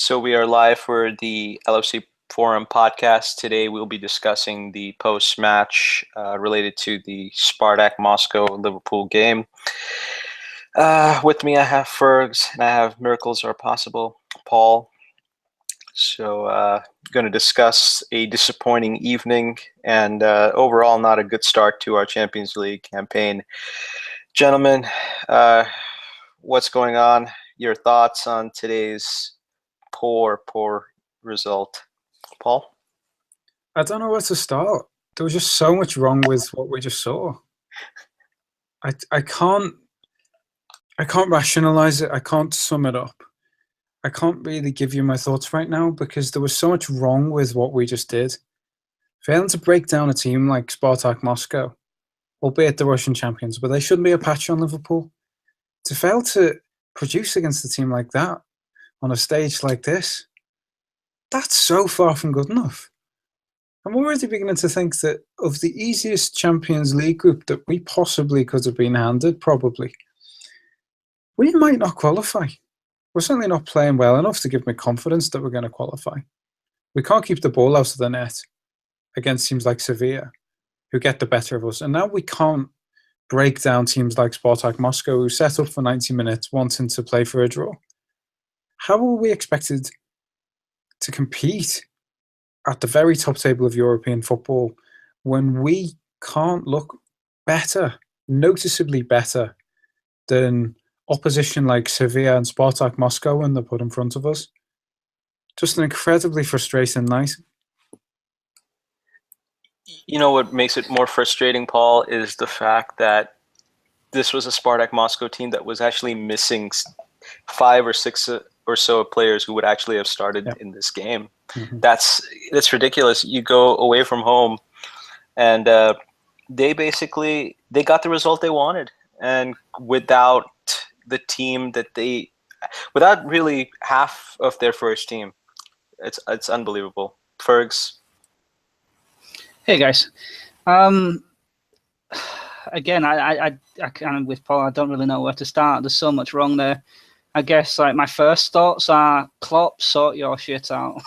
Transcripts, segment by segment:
So we are live for the LFC Forum podcast. Today we'll be discussing the post-match related to the Spartak Moscow-Liverpool game. With me I have Fergs and I have Miracles Are Possible, Paul. So going to discuss a disappointing evening and overall not a good start to our Champions League campaign. Gentlemen, what's going on? Your thoughts on today's poor result, Paul? I don't know where to start. There was just so much wrong with what we just saw. I can't rationalize it. I can't sum it up. I can't really give you my thoughts right now because there was so much wrong with what we just did. Failing to break down a team like Spartak Moscow, albeit the Russian champions, but they shouldn't be a patch on Liverpool. To fail to produce against a team like that on a stage like this, that's so far from good enough. I'm already beginning to think that of the easiest Champions League group that we possibly could have been handed, probably, we might not qualify. We're certainly not playing well enough to give me confidence that we're going to qualify. We can't keep the ball out of the net against teams like Sevilla, who get the better of us. And now we can't break down teams like Spartak Moscow, who set up for 90 minutes wanting to play for a draw. How are we expected to compete at the very top table of European football when we can't look better, noticeably better, than opposition like Sevilla and Spartak Moscow when they're put in front of us? Just an incredibly frustrating night. You know what makes it more frustrating, Paul, is the fact that this was a Spartak Moscow team that was actually missing 5 or 6 or so players who would actually have started in this game. Mm-hmm. That's ridiculous. You go away from home, and they got the result they wanted, and without the team without really half of their first team, it's unbelievable. Fergs. Hey guys, again, I kind of with Paul. I don't really know where to start. There's so much wrong there. I guess like my first thoughts are: Klopp, sort your shit out,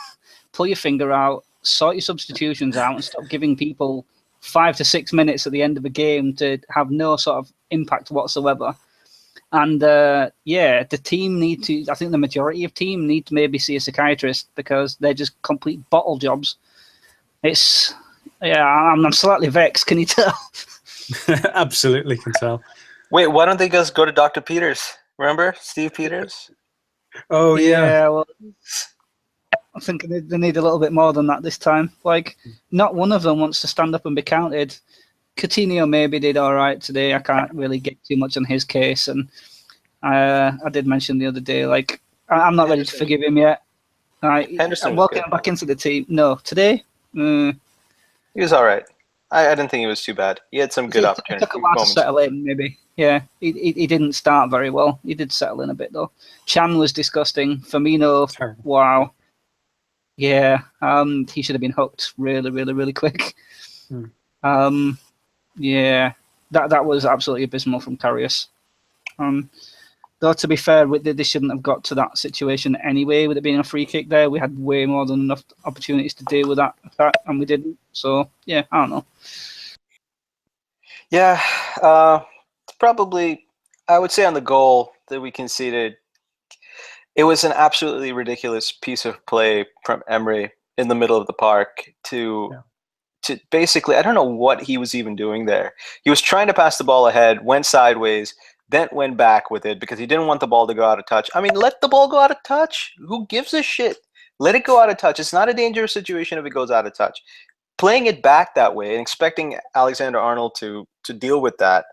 pull your finger out, sort your substitutions out, and stop giving people 5 to 6 minutes at the end of a game to have no sort of impact whatsoever. And the team need to. I think the majority of team need to maybe see a psychiatrist because they're just complete bottle jobs. I'm slightly vexed. Can you tell? Absolutely can tell. Wait, why don't they just go to Dr. Peters? Remember Steve Peters? Oh yeah. Well, I think they need a little bit more than that this time. Like, not one of them wants to stand up and be counted. Coutinho maybe did all right today. I can't really get too much on his case, and I did mention the other day, like, I'm not ready to forgive him yet. Henderson welcome back into the team. No, today. He was all right. I didn't think he was too bad. He had some good opportunities. It took a while to settle in, maybe. Yeah, he didn't start very well. He did settle in a bit, though. Chan was disgusting. Firmino, terrible. Wow. Yeah, he should have been hooked really, really, really quick. Yeah, that was absolutely abysmal from Karius. Though, to be fair, they shouldn't have got to that situation anyway. With it being a free kick there, we had way more than enough opportunities to deal with that, and we didn't. So, yeah, I don't know. Yeah, probably, I would say on the goal that we conceded, it was an absolutely ridiculous piece of play from Emre in the middle of the park to basically, I don't know what he was even doing there. He was trying to pass the ball ahead, went sideways, then went back with it because he didn't want the ball to go out of touch. I mean, let the ball go out of touch. Who gives a shit? Let it go out of touch. It's not a dangerous situation if it goes out of touch. Playing it back that way and expecting Alexander-Arnold to deal with that,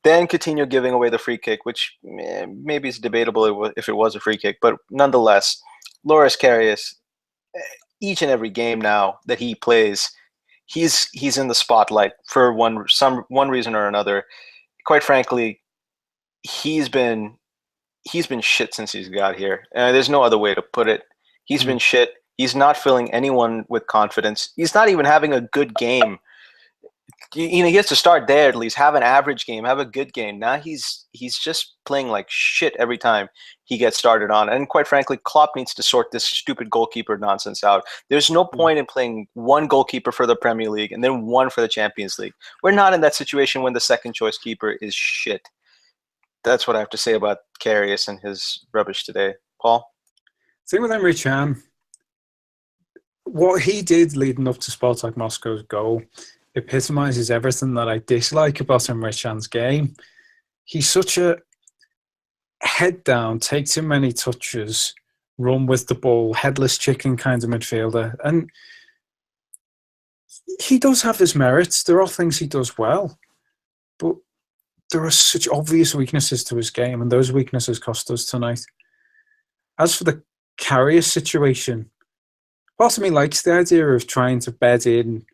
then Coutinho giving away the free kick, which maybe is debatable if it was a free kick, but nonetheless, Loris Karius, each and every game now that he plays, he's in the spotlight for one reason or another. Quite frankly, he's been shit since he's got here. There's no other way to put it. He's been shit. He's not filling anyone with confidence. He's not even having a good game. he has to start there at least, have an average game, have a good game. Now he's just playing like shit every time he gets started on. And quite frankly, Klopp needs to sort this stupid goalkeeper nonsense out. There's no point in playing one goalkeeper for the Premier League and then one for the Champions League. We're not in that situation when the second choice keeper is shit. That's what I have to say about Karius and his rubbish today. Paul? Thing with Emre Can, what he did leading up to Spartak Moscow's goal epitomizes everything that I dislike about Emre Can's game. He's such a head down, take too many touches, run with the ball, headless chicken kind of midfielder. And he does have his merits. There are things he does well, but there are such obvious weaknesses to his game, and those weaknesses cost us tonight. As for the Karius situation, part of me likes the idea of trying to bed in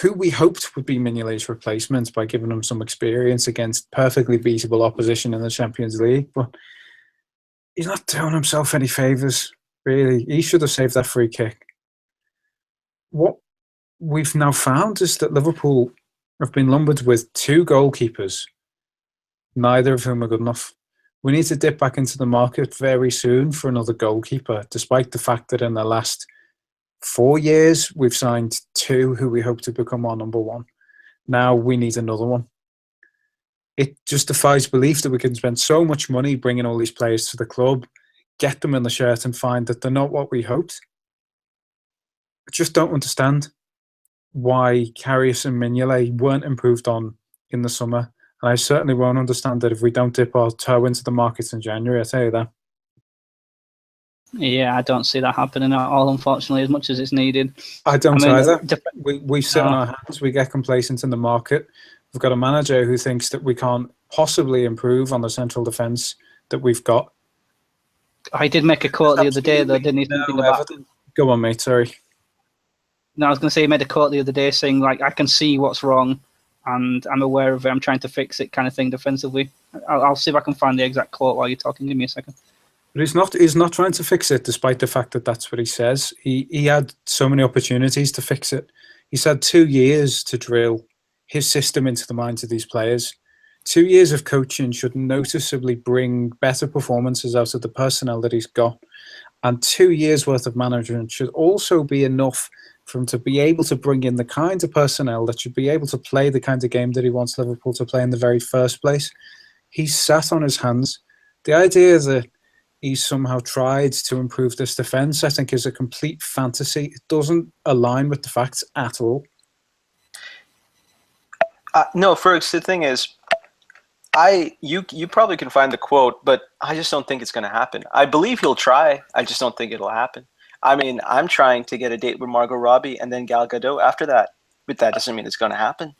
who we hoped would be Mignolet's replacement by giving him some experience against perfectly beatable opposition in the Champions League. But he's not doing himself any favours, really. He should have saved that free kick. What we've now found is that Liverpool have been lumbered with 2 goalkeepers, neither of whom are good enough. We need to dip back into the market very soon for another goalkeeper, despite the fact that in the last 4 years, we've signed 2 who we hope to become our number 1. Now we need another one. It just defies belief that we can spend so much money bringing all these players to the club, get them in the shirt and find that they're not what we hoped. I just don't understand why Karius and Mignolet weren't improved on in the summer. And I certainly won't understand that if we don't dip our toe into the markets in January, I tell you that. Yeah, I don't see that happening at all, unfortunately, as much as it's needed. I don't either. We sit on our hands. We get complacent in the market. We've got a manager who thinks that we can't possibly improve on the central defence that we've got. I did make a quote the other day, though, didn't he? Something about... Go on, mate, sorry. No, I was going to say he made a quote the other day saying, like, I can see what's wrong and I'm aware of it. I'm trying to fix it kind of thing defensively. I'll see if I can find the exact quote while you're talking. Give me a second. But he's not trying to fix it, despite the fact that that's what he says. He had so many opportunities to fix it. He's had 2 years to drill his system into the minds of these players. 2 years of coaching should noticeably bring better performances out of the personnel that he's got. And 2 years worth of management should also be enough for him to be able to bring in the kind of personnel that should be able to play the kind of game that he wants Liverpool to play in the very first place. He's sat on his hands. The idea that he's somehow tried to improve this defence, I think, is a complete fantasy. It doesn't align with the facts at all. No, Fergs, the thing is, you probably can find the quote, but I just don't think it's going to happen. I believe he'll try. I just don't think it'll happen. I mean, I'm trying to get a date with Margot Robbie and then Gal Gadot after that, but that doesn't mean it's going to happen.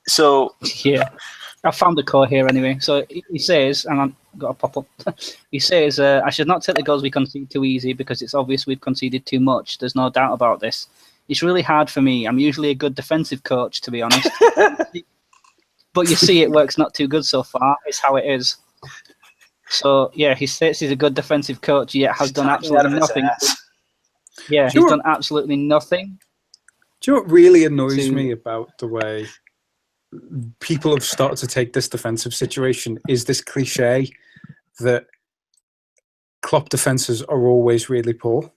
So yeah, I found the quote here anyway. So he says, and I've got to pop up. He says, I should not take the goals we concede too easy because it's obvious we've conceded too much. There's no doubt about this. It's really hard for me. I'm usually a good defensive coach, to be honest. But you see, it works not too good so far. It's how it is. So, yeah, he says he's a good defensive coach, yet has done absolutely nothing. Yeah, he's done absolutely nothing. Do you know what really annoys me about the way people have started to take this defensive situation is this cliche that Klopp defences are always really poor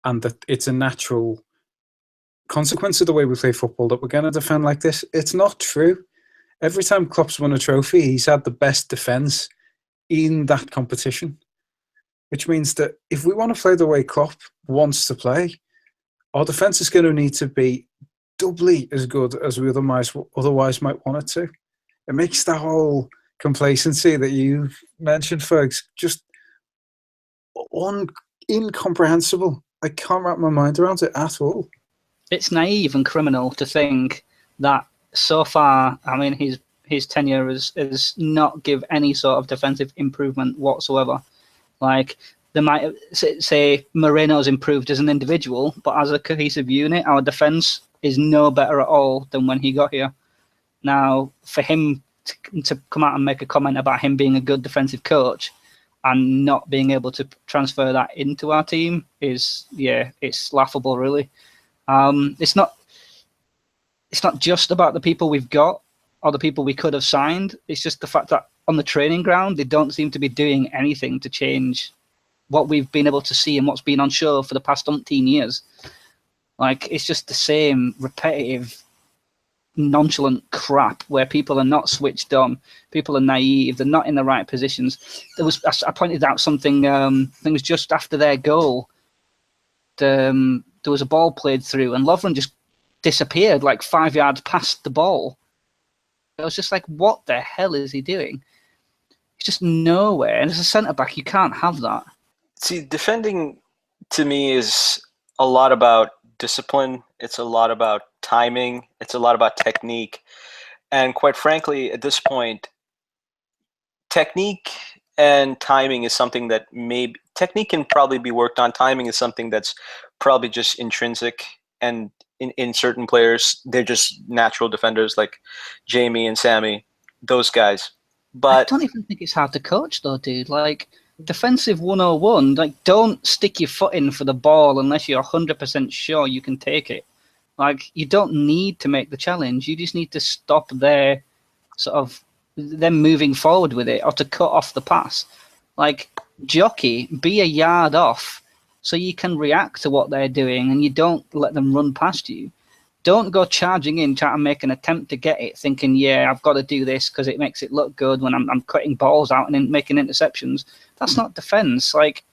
and that it's a natural consequence of the way we play football that we're going to defend like this. It's not true. Every time Klopp's won a trophy, he's had the best defence in that competition, which means that if we want to play the way Klopp wants to play, our defence is going to need to be doubly as good as we otherwise might want it to. It makes the whole complacency that you mentioned, Fergs, just incomprehensible. I can't wrap my mind around it at all. It's naive and criminal to think that so far, I mean, his tenure has not give any sort of defensive improvement whatsoever. Like, they might say Moreno's improved as an individual, but as a cohesive unit, our defence is no better at all than when he got here. Now, for him to come out and make a comment about him being a good defensive coach and not being able to transfer that into our team is, yeah, it's laughable, really. It's it's not just about the people we've got or the people we could have signed. It's just the fact that on the training ground, they don't seem to be doing anything to change what we've been able to see and what's been on show for the past umpteen years. Like, it's just the same repetitive, nonchalant crap where people are not switched on, people are naive, they're not in the right positions. I pointed out something, I think it was just after their goal, there was a ball played through and Lovren just disappeared like 5 yards past the ball. I was just like, what the hell is he doing? He's just nowhere. And as a centre-back, you can't have that. See, defending to me is a lot about discipline. It's a lot about timing. It's a lot about technique. And quite frankly, at this point, technique and timing is something that technique can probably be worked on. Timing is something that's probably just intrinsic. And in certain players, they're just natural defenders like Jamie and Sammy, those guys. But I don't even think it's hard to coach though, dude. Like, defensive 101, like, don't stick your foot in for the ball unless you're 100% sure you can take it. Like, you don't need to make the challenge. You just need to stop their sort of them moving forward with it or to cut off the pass. Like, jockey, be a yard off so you can react to what they're doing and you don't let them run past you. Don't go charging in, trying to make an attempt to get it, thinking, yeah, I've got to do this because it makes it look good when I'm cutting balls out and making interceptions. That's not defense. Like,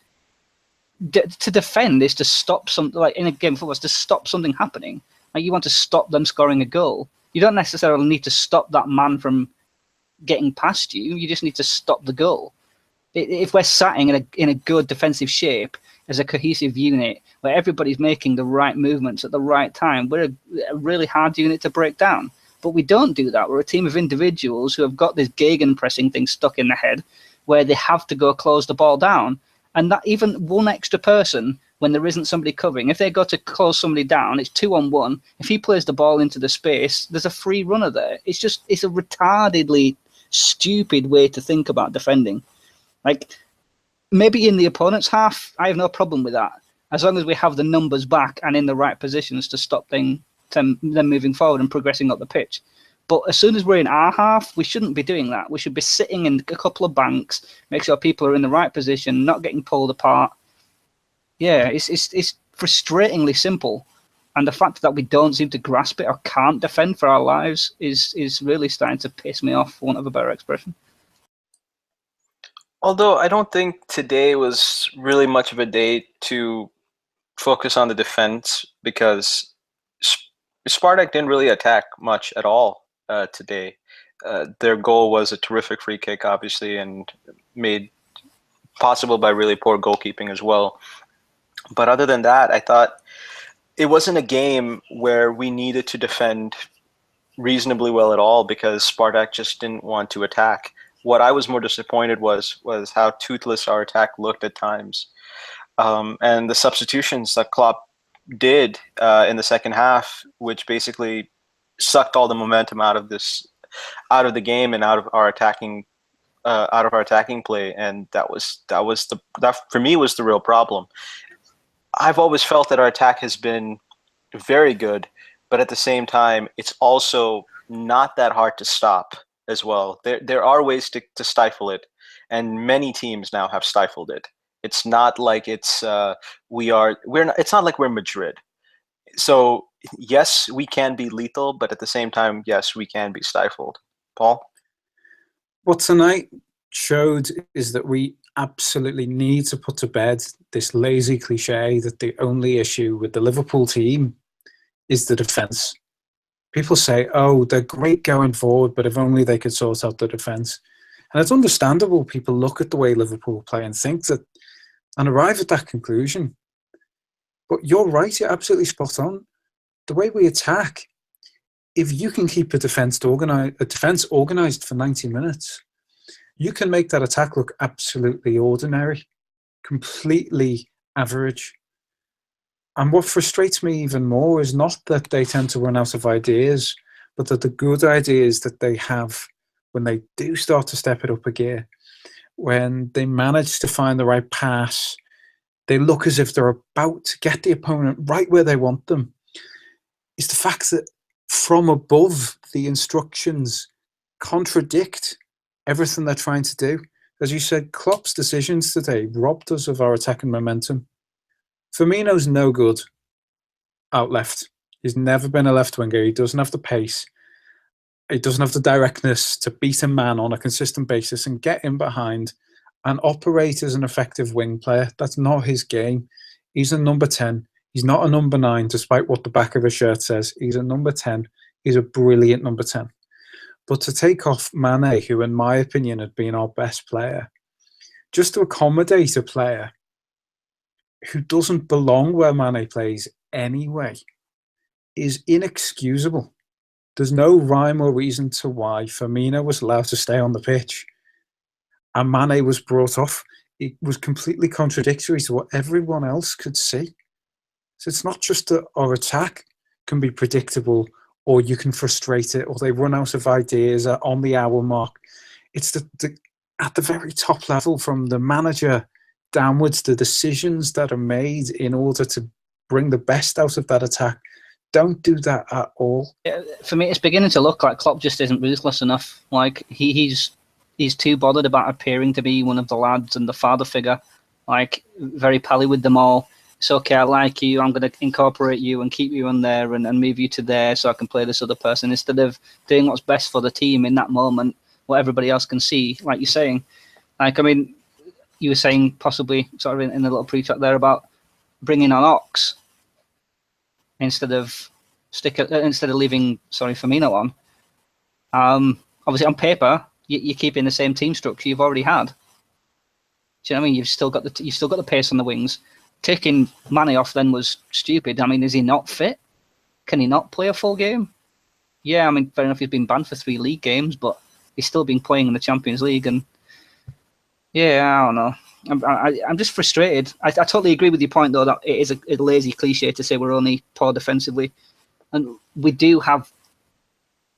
to defend is to stop something, like in a game of football, is to stop something happening. Like, you want to stop them scoring a goal. You don't necessarily need to stop that man from getting past you. You just need to stop the goal. If we're sitting in a good defensive shape as a cohesive unit where everybody's making the right movements at the right time, we're a really hard unit to break down. But we don't do that. We're a team of individuals who have got this gegenpressing thing stuck in their head where they have to go close the ball down. And that even one extra person, when there isn't somebody covering, if they go to close somebody down, it's 2-on-1. If he plays the ball into the space, there's a free runner there. It's a retardedly stupid way to think about defending. Like, maybe in the opponent's half, I have no problem with that, as long as we have the numbers back and in the right positions to stop them moving forward and progressing up the pitch. But as soon as we're in our half, we shouldn't be doing that. We should be sitting in a couple of banks, make sure people are in the right position, not getting pulled apart. Yeah, it's frustratingly simple. And the fact that we don't seem to grasp it or can't defend for our lives is really starting to piss me off, for want of a better expression. although I don't think today was really much of a day to focus on the defense, because Spartak didn't really attack much at all today. Their goal was a terrific free kick, obviously, and made possible by really poor goalkeeping as well. But other than that, I thought it wasn't a game where we needed to defend reasonably well at all, because Spartak just didn't want to attack. What I was more disappointed was how toothless our attack looked at times. And the substitutions that Klopp did in the second half, which basically sucked all the momentum out of the game and out of our attacking play, and that for me was the real problem. I've always felt that our attack has been very good, but at the same time, it's also not that hard to stop as well. There are ways to stifle it, and many teams now have stifled it. It's not like it's not like we're Madrid. So yes, we can be lethal, but at the same time, yes, we can be stifled. Paul? What tonight showed is that we absolutely need to put to bed this lazy cliche that the only issue with the Liverpool team is the defence. People say, oh, they're great going forward, but if only they could sort out the defence. And it's understandable people look at the way Liverpool play and think that, and arrive at that conclusion. But you're right, you're absolutely spot on. The way we attack, if you can keep a defence organised for 90 minutes, you can make that attack look absolutely ordinary, completely average. And what frustrates me even more is not that they tend to run out of ideas, but that the good ideas that they have, when they do start to step it up a gear, when they manage to find the right pass, they look as if they're about to get the opponent right where they want them. Is the fact that from above, the instructions contradict everything they're trying to do. As you said, Klopp's decisions today robbed us of our attacking momentum. Firmino's no good out left. He's never been a left winger. He doesn't have the pace. He doesn't have the directness to beat a man on a consistent basis and get in behind and operate as an effective wing player. That's not his game. He's a number 10. He's not a number 9, despite what the back of his shirt says. He's a number 10. He's a brilliant number 10. But to take off Mane, who in my opinion had been our best player, just to accommodate a player who doesn't belong where Mane plays anyway, is inexcusable. There's no rhyme or reason to why Firmino was allowed to stay on the pitch and Mane was brought off. It was completely contradictory to what everyone else could see. So it's not just that our attack can be predictable or you can frustrate it or they run out of ideas on the hour mark. It's at the very top level, from the manager downwards, the decisions that are made in order to bring the best out of that attack don't do that at all. For me, it's beginning to look like Klopp just isn't ruthless enough. Like he's too bothered about appearing to be one of the lads and the father figure, like very pally with them all. It's okay, I like you, I'm going to incorporate you and keep you on there and move you to there so I can play this other person, instead of doing what's best for the team in that moment, what everybody else can see, like you're saying. Like, I mean, you were saying possibly sort of in the little pre-chat there about bringing on Ox instead of leaving Firmino on. Obviously, on paper, you're keeping the same team structure you've already had. Do you know what I mean? You've still got the pace on the wings. Taking Mane off then was stupid. I mean, is he not fit? Can he not play a full game? Yeah, I mean, fair enough, he's been banned for 3 league games, but he's still been playing in the Champions League. And yeah, I don't know. I'm just frustrated. I totally agree with your point, though, that it is a lazy cliche to say we're only poor defensively. And we do have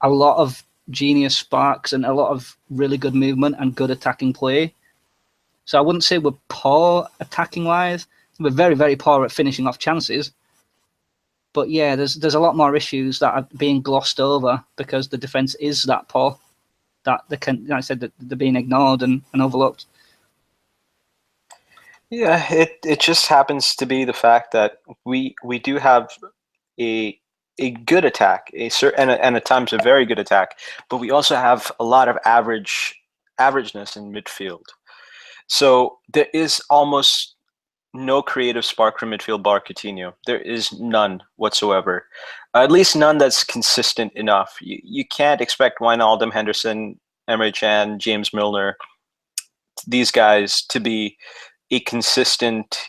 a lot of genius sparks and a lot of really good movement and good attacking play. So I wouldn't say we're poor attacking-wise. We're very, very poor at finishing off chances. But yeah, there's a lot more issues that are being glossed over because the defence is that poor, that they can, like I said, that they're being ignored and overlooked. Yeah, it just happens to be the fact that we do have a good attack, and at times a very good attack, but we also have a lot of averageness in midfield. So there is almost no creative spark from midfield bar Coutinho. There is none whatsoever. At least none that's consistent enough. You can't expect Wijnaldum, Henderson, Emre Can, James Milner, these guys to be a consistent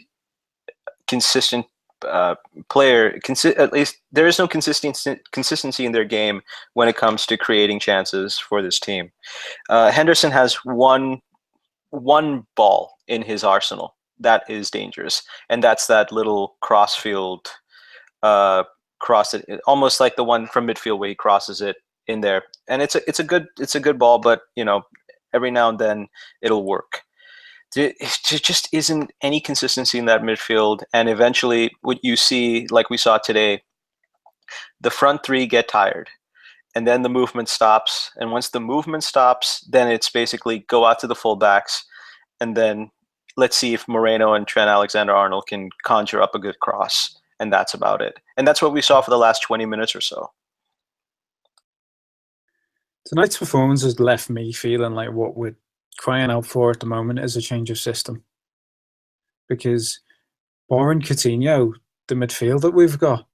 player. At least there is no consistency in their game when it comes to creating chances for this team. Henderson has one ball in his arsenal that is dangerous, and that's that little crossfield cross, it almost like the one from midfield where he crosses it in there, and it's a good ball, but every now and then it'll work. There just isn't any consistency in that midfield, and eventually what you see, like we saw today, the front 3 get tired, and then the movement stops, and once the movement stops, then it's basically go out to the fullbacks, and then let's see if Moreno and Trent Alexander-Arnold can conjure up a good cross, and that's about it. And that's what we saw for the last 20 minutes or so. Tonight's performance has left me feeling like what we're crying out for at the moment is a change of system. Because barring Coutinho, the midfield that we've got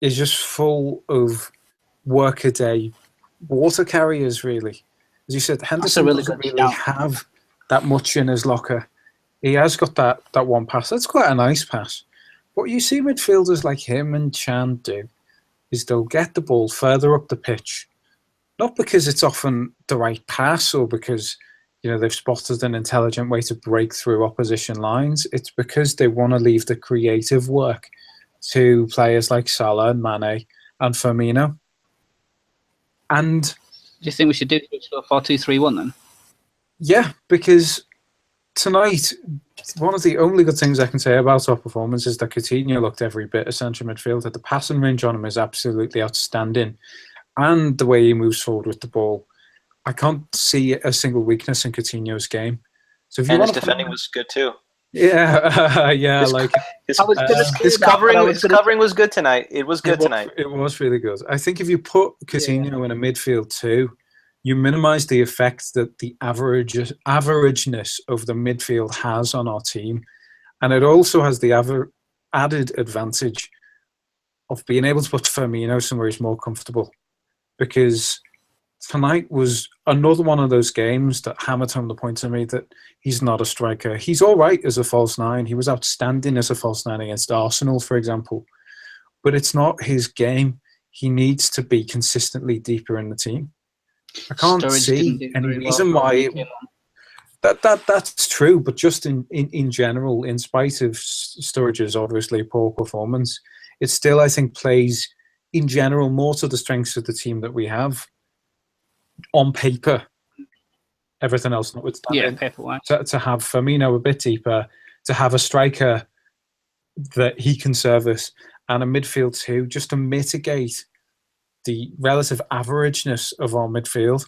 is just full of workaday water carriers, really. As you said, Henderson doesn't really have that much in his locker. He has got that one pass. That's quite a nice pass. What you see midfielders like him and Chan do is they'll get the ball further up the pitch, not because it's often the right pass or because they've spotted an intelligent way to break through opposition lines. It's because they want to leave the creative work to players like Salah and Mane and Firmino. And do you think we should do a 4-2-3-1 then? Yeah, because tonight, one of the only good things I can say about our performance is that Coutinho looked every bit of central midfield. The passing range on him is absolutely outstanding. and the way he moves forward with the ball, I can't see a single weakness in Coutinho's game. So if you And his want to defending was good too. yeah, yeah, His, like his, I was gonna his, say his that, but I covering, was his gonna covering was good tonight. It was good tonight. it was really good. I think if you put Coutinho in a midfield too, you minimise the effect that the averageness of the midfield has on our team, and it also has the added advantage of being able to put Firmino somewhere he's more comfortable, because tonight was another one of those games that hammered home the point to me that he's not a striker. He's all right as a false nine. He was outstanding as a false nine against Arsenal, for example. But it's not his game. He needs to be consistently deeper in the team. I can't Sturridge see didn't do any very well reason for why. me, came on. That's true, but just in general, in spite of Sturridge's obviously poor performance, it still, I think, plays in general more to the strengths of the team that we have on paper. Everything else notwithstanding. Yeah, paper-wise. To have Firmino a bit deeper, to have a striker that he can service, and a midfield too, just to mitigate the relative averageness of our midfield.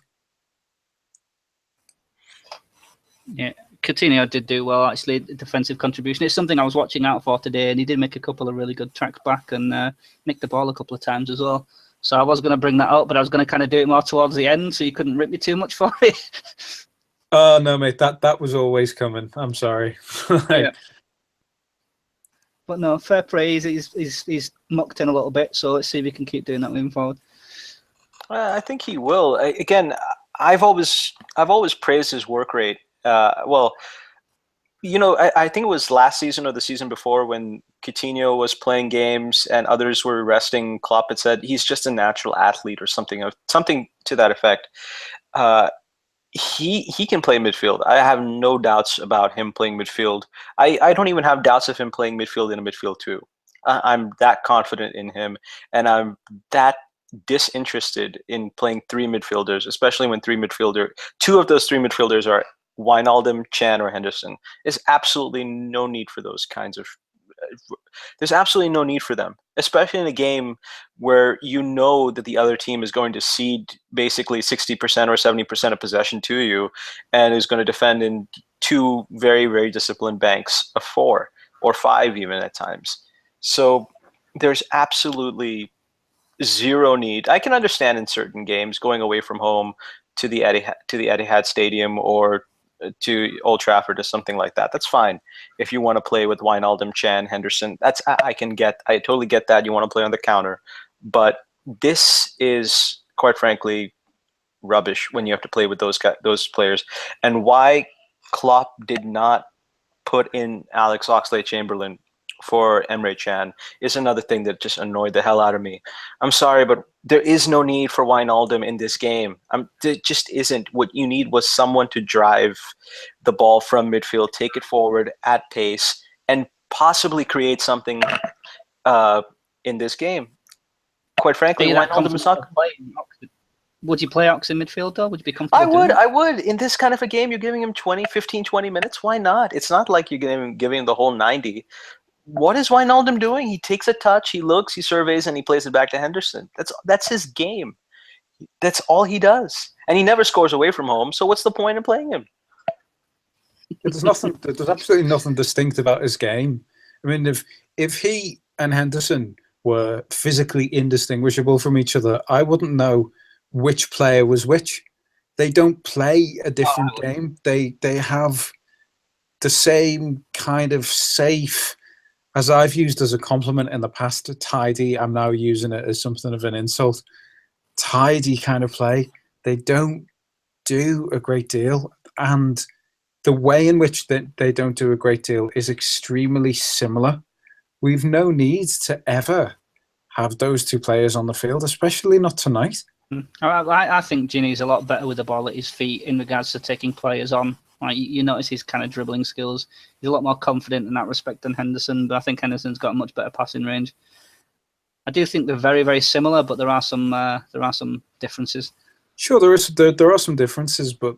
Yeah, Coutinho did do well, actually, defensive contribution. It's something I was watching out for today, and he did make a couple of really good tracks back and nicked the ball a couple of times as well. So I was going to bring that up, but I was going to kind of do it more towards the end, so you couldn't rip me too much for it. Oh, no, mate, that was always coming. I'm sorry. Yeah. But no, fair praise. He's mucked in a little bit, so let's see if he can keep doing that moving forward. I think he will. Again, I've always praised his work rate. Well, you know, I think it was last season or the season before when Coutinho was playing games and others were resting. Klopp had said he's just a natural athlete or something to that effect. He can play midfield. I have no doubts about him playing midfield. I don't even have doubts of him playing midfield in a midfield too. I'm that confident in him, and I'm that disinterested in playing three midfielders, especially when two of those three midfielders are Wijnaldum, Chan, or Henderson. There's absolutely no need for those kinds of. There's absolutely no need for them, especially in a game where you know that the other team is going to cede basically 60% or 70% of possession to you, and is going to defend in two very, very disciplined banks of 4 or 5 even at times. So there's absolutely zero need. I can understand in certain games going away from home to the Etihad Stadium or to Old Trafford or something like that. That's fine. If you want to play with Wijnaldum, Chan, Henderson, I totally get that. You want to play on the counter. But this is, quite frankly, rubbish when you have to play with those players. And why Klopp did not put in Alex Oxlade-Chamberlain for Emre Can is another thing that just annoyed the hell out of me. I'm sorry, but there is no need for Wijnaldum in this game. There just isn't. What you need was someone to drive the ball from midfield, take it forward at pace, and possibly create something in this game. Quite frankly, Wijnaldum is not. Would you play Ox in midfield, though? Would you be comfortable? I would. In this kind of a game, you're giving him 15, 20 minutes. Why not? It's not like you're giving him the whole 90. What is Wijnaldum doing? He takes a touch, he looks, he surveys, and he plays it back to Henderson. That's his game. That's all he does. And he never scores away from home, so what's the point in playing him? There's absolutely nothing distinct about his game. I mean, if he and Henderson were physically indistinguishable from each other, I wouldn't know which player was which. They don't play a different game. They have the same kind of safe, as I've used as a compliment in the past, tidy. I'm now using it as something of an insult. Tidy kind of play. They don't do a great deal. And the way in which they don't do a great deal is extremely similar. We've no need to ever have those two players on the field, especially not tonight. I think Ginny's a lot better with the ball at his feet in regards to taking players on. Like, you notice his kind of dribbling skills. He's a lot more confident in that respect than Henderson, but I think Henderson's got a much better passing range. I do think they're very, very similar, but there are some differences. Sure, there are some differences, but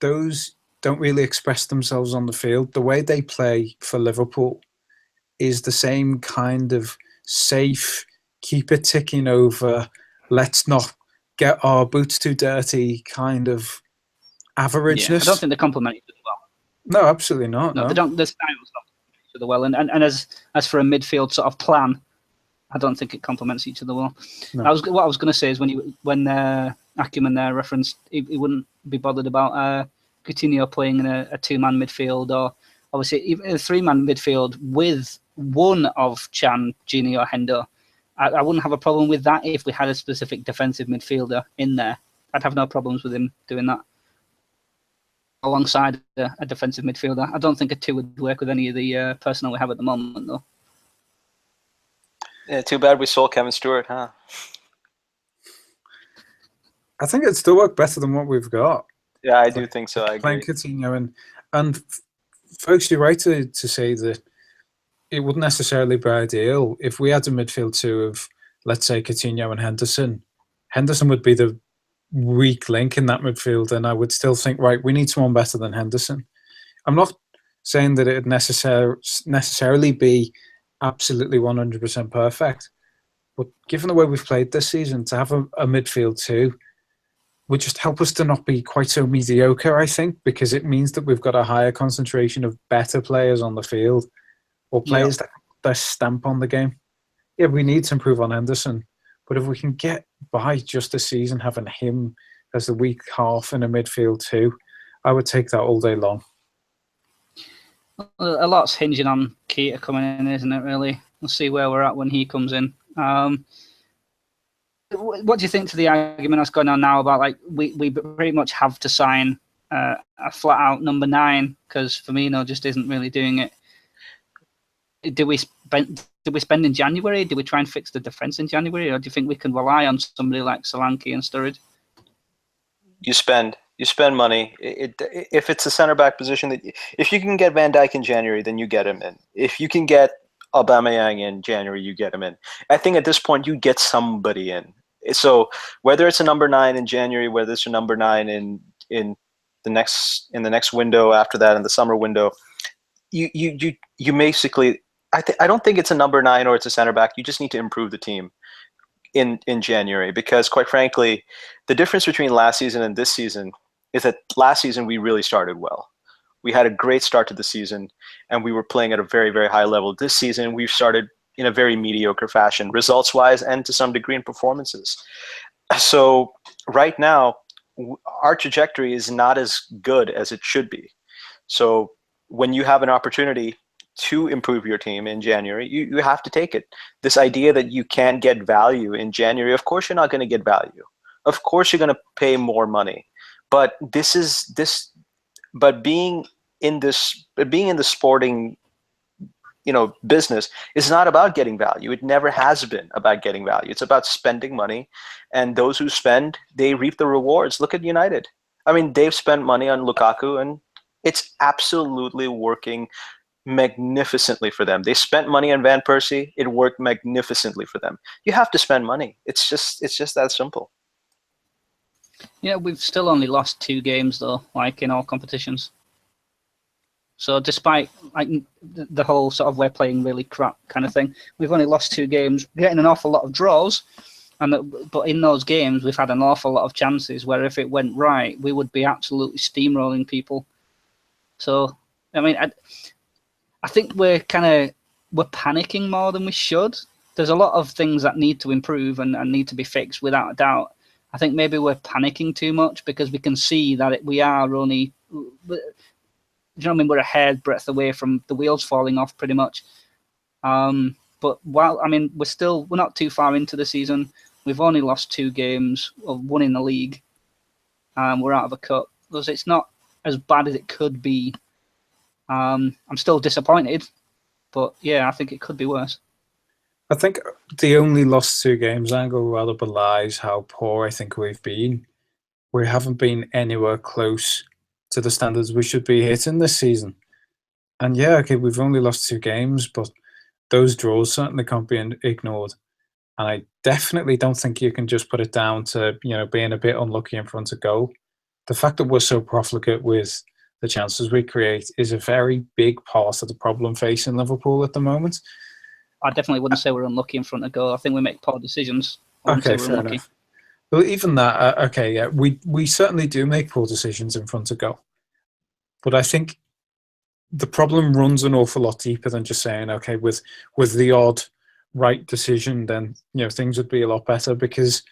those don't really express themselves on the field. The way they play for Liverpool is the same kind of safe, keep it ticking over, let's not get our boots too dirty kind of averageness. Yeah, I don't think they complement each other well. No, absolutely not. No, they don't. The styles don't complement each other well. And as for a midfield sort of plan, I don't think it complements each other well. No. What I was going to say is when Acumen there referenced he wouldn't be bothered about Coutinho playing in a two-man midfield, or obviously even a three-man midfield with one of Chan, Gini, or Hendo. I wouldn't have a problem with that if we had a specific defensive midfielder in there. I'd have no problems with him doing that alongside a defensive midfielder. I don't think a two would work with any of the personnel we have at the moment, though. Yeah, too bad we sold Kevin Stewart, huh? I think it'd still work better than what we've got. Yeah, I do think so. I agree. Playing Coutinho and folks, you're right to say that it wouldn't necessarily be ideal if we had a midfield two of, let's say, Coutinho and Henderson. Henderson would be the weak link in that midfield, and I would still think, right, we need someone better than Henderson. I'm not saying that it'd necessarily be absolutely 100% perfect, but given the way we've played this season, to have a midfield two would just help us to not be quite so mediocre, I think, because it means that we've got a higher concentration of better players on the field, or players that put their stamp on the game. Yeah, we need to improve on Henderson, but if we can get by just this season having him as the weak half in a midfield too, I would take that all day long. A lot's hinging on Keita coming in, isn't it, really? We'll see where we're at when he comes in. What do you think to the argument that's going on now about, like, we pretty much have to sign a flat-out number 9 because Firmino just isn't really doing it? Did we spend in January? Did we try and fix the defence in January? Or do you think we can rely on somebody like Solanke and Sturridge? You spend money. If it's a centre-back position, if you can get Van Dijk in January, then you get him in. If you can get Aubameyang in January, you get him in. I think at this point, you get somebody in. So whether it's a number 9 in January, whether it's a number 9 in the next window after that, in the summer window, you basically, I don't think it's a number 9 or it's a center back. You just need to improve the team in January, because quite frankly, the difference between last season and this season is that last season we really started well. We had a great start to the season and we were playing at a very, very high level. This season we've started in a very mediocre fashion, results-wise and to some degree in performances. So right now, our trajectory is not as good as it should be. So when you have an opportunity to improve your team in January, you have to take it. This idea that you can't get value in January, of course you're not going to get value. Of course you're going to pay more money. But being in the sporting, business is not about getting value. It never has been about getting value. It's about spending money, and those who spend, they reap the rewards. Look at United. I mean, they've spent money on Lukaku, and it's absolutely working magnificently for them. They spent money on Van Persie. It worked magnificently for them. You have to spend money. It's just that simple. Yeah, we've still only lost 2 games though, like in all competitions. So despite like the whole sort of we're playing really crap kind of thing, we've only lost 2 games. We're getting an awful lot of draws, but in those games we've had an awful lot of chances where if it went right, we would be absolutely steamrolling people. So I mean, I think we're panicking more than we should. There's a lot of things that need to improve and need to be fixed without a doubt. I think maybe we're panicking too much because we can see that we are only. We're a hair's breadth away from the wheels falling off pretty much. But we're not too far into the season. We've only lost 2 games, of one in the league. We're out of a cup. It's not as bad as it could be. I'm still disappointed, but yeah, I think it could be worse. I think the only lost 2 games angle rather belies how poor I think we've been. We haven't been anywhere close to the standards we should be hitting this season. And yeah, okay, we've only lost 2 games, but those draws certainly can't be ignored. And I definitely don't think you can just put it down to, being a bit unlucky in front of goal. The fact that we're so profligate with the chances we create is a very big part of the problem facing Liverpool at the moment. I definitely wouldn't say we're unlucky in front of goal. I think we make poor decisions. Okay, fair enough. Well, even that, okay, yeah, we certainly do make poor decisions in front of goal, but I think the problem runs an awful lot deeper than just saying, okay, with the odd right decision, then things would be a lot better, because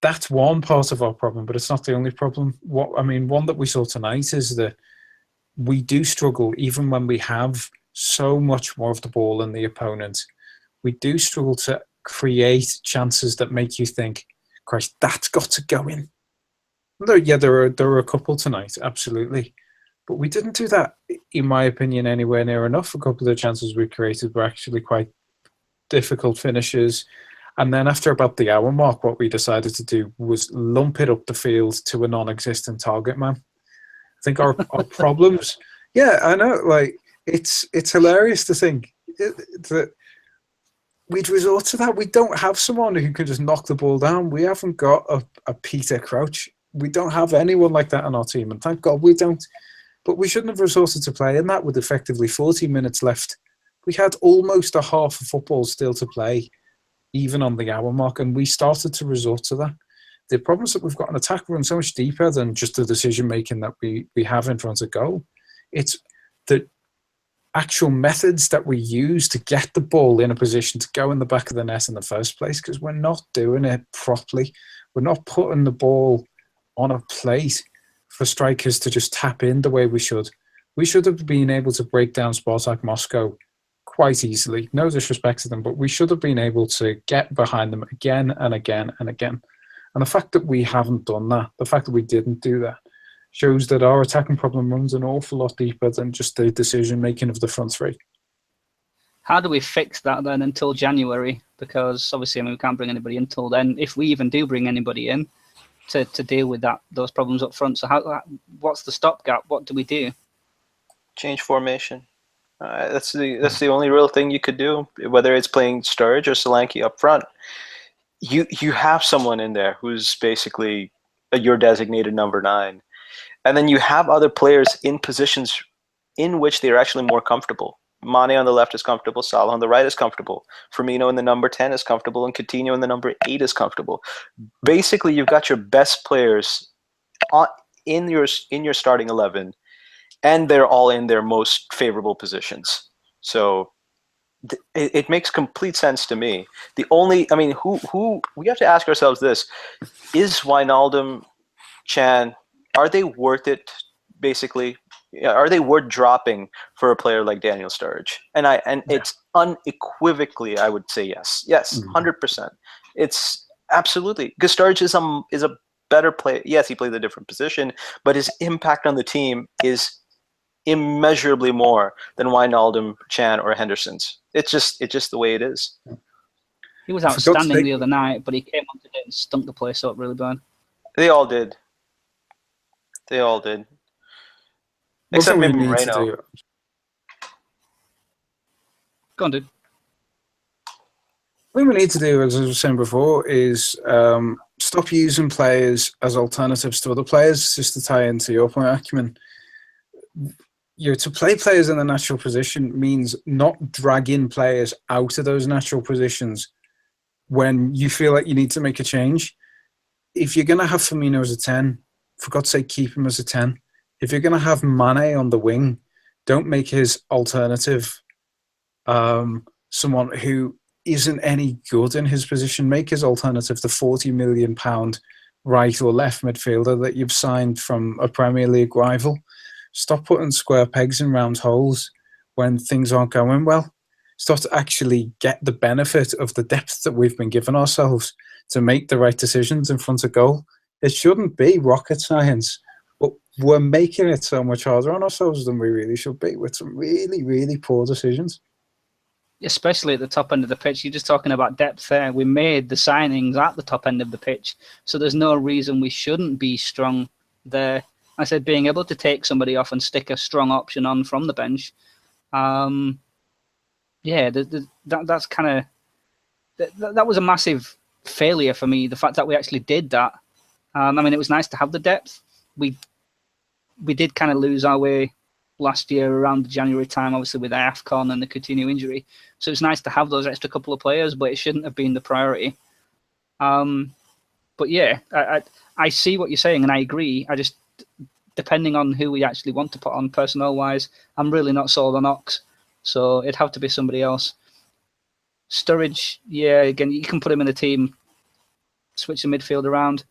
that's one part of our problem, but it's not the only problem. One that we saw tonight is that we do struggle, even when we have so much more of the ball than the opponent. We do struggle to create chances that make you think, Christ, that's got to go in. Yeah, there were a couple tonight, absolutely. But we didn't do that, in my opinion, anywhere near enough. A couple of the chances we created were actually quite difficult finishes. And then after about the hour mark, what we decided to do was lump it up the field to a non-existent target man. I think our problems... Yeah, I know. Like, it's hilarious to think that we'd resort to that. We don't have someone who can just knock the ball down. We haven't got a Peter Crouch. We don't have anyone like that on our team, and thank God we don't. But we shouldn't have resorted to playing that with effectively 40 minutes left. We had almost a half of football still to play, even on the hour mark, and we started to resort to that. The problems that we've got in attack run so much deeper than just the decision-making that we have in front of goal. It's the actual methods that we use to get the ball in a position to go in the back of the net in the first place, because we're not doing it properly. We're not putting the ball on a plate for strikers to just tap in the way we should. We should have been able to break down Spartak Moscow quite easily. No disrespect to them, but we should have been able to get behind them again and again and again. And the fact that we haven't done that, the fact that we didn't do that, shows that our attacking problem runs an awful lot deeper than just the decision-making of the front three. How do we fix that then until January? Because obviously, we can't bring anybody in until then. If we even do bring anybody in to deal with those problems up front, so what's the stopgap? What do we do? Change formation. That's the only real thing you could do, whether it's playing Sturridge or Solanke up front. You have someone in there who's basically your designated number 9. And then you have other players in positions in which they're actually more comfortable. Mane on the left is comfortable. Salah on the right is comfortable. Firmino in the number 10 is comfortable. And Coutinho in the number 8 is comfortable. Basically, you've got your best players in your starting 11, and they're all in their most favorable positions. So it makes complete sense to me. The only, who we have to ask ourselves this: is Wijnaldum, Chan, are they worth it? Basically, are they worth dropping for a player like Daniel Sturridge? And it's unequivocally, I would say yes, 100%. It's absolutely, because Sturridge is a better player. Yes, he played a different position, but his impact on the team is immeasurably more than Wijnaldum, Chan, or Henderson's. It's just the way it is. He was outstanding the other night, but he came on today and stunk the place up really bad. They all did. Except maybe Moreno. Go on, dude. What we need to do, as I was saying before, is stop using players as alternatives to other players, just to tie into your point, Acumen. To play players in a natural position means not dragging players out of those natural positions when you feel like you need to make a change. If you're going to have Firmino as a 10, for God's sake, keep him as a 10. If you're going to have Mane on the wing, don't make his alternative someone who isn't any good in his position. Make his alternative the £40 million right or left midfielder that you've signed from a Premier League rival. Stop putting square pegs in round holes when things aren't going well. Start to actually get the benefit of the depth that we've been given ourselves to make the right decisions in front of goal. It shouldn't be rocket science, but we're making it so much harder on ourselves than we really should be, with some really, really poor decisions. Especially at the top end of the pitch. You're just talking about depth there. We made the signings at the top end of the pitch, so there's no reason we shouldn't be strong there. I said being able to take somebody off and stick a strong option on from the bench. That's kind of... That was a massive failure for me, the fact that we actually did that. It was nice to have the depth. We did kind of lose our way last year around the January time, obviously with the AFCON and the Coutinho injury. So it's nice to have those extra couple of players, but it shouldn't have been the priority. But But yeah, I see what you're saying, and I agree. I just, depending on who we actually want to put on personnel-wise, I'm really not sold on Ox. So it'd have to be somebody else. Sturridge, yeah, again, you can put him in the team, switch the midfield around.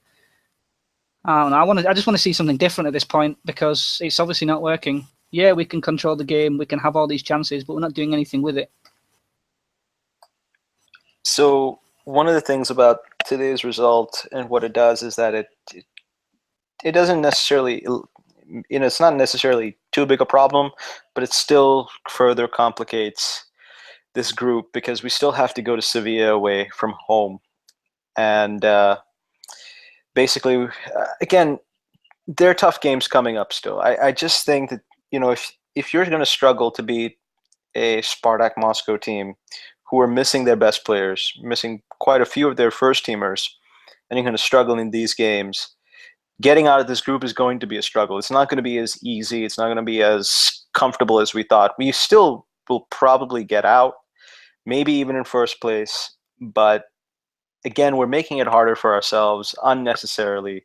I don't know. I just want to see something different at this point, because it's obviously not working. Yeah, we can control the game, we can have all these chances, but we're not doing anything with it. So one of the things about today's result and what it does is that it doesn't necessarily, it's not necessarily too big a problem, but it still further complicates this group because we still have to go to Sevilla away from home. And basically, again, there are tough games coming up still. I just think that, if you're going to struggle to beat a Spartak Moscow team who are missing their best players, missing quite a few of their first teamers, and you're going to struggle in these games, getting out of this group is going to be a struggle. It's not going to be as easy. It's not going to be as comfortable as we thought. We still will probably get out, maybe even in first place. But again, we're making it harder for ourselves unnecessarily.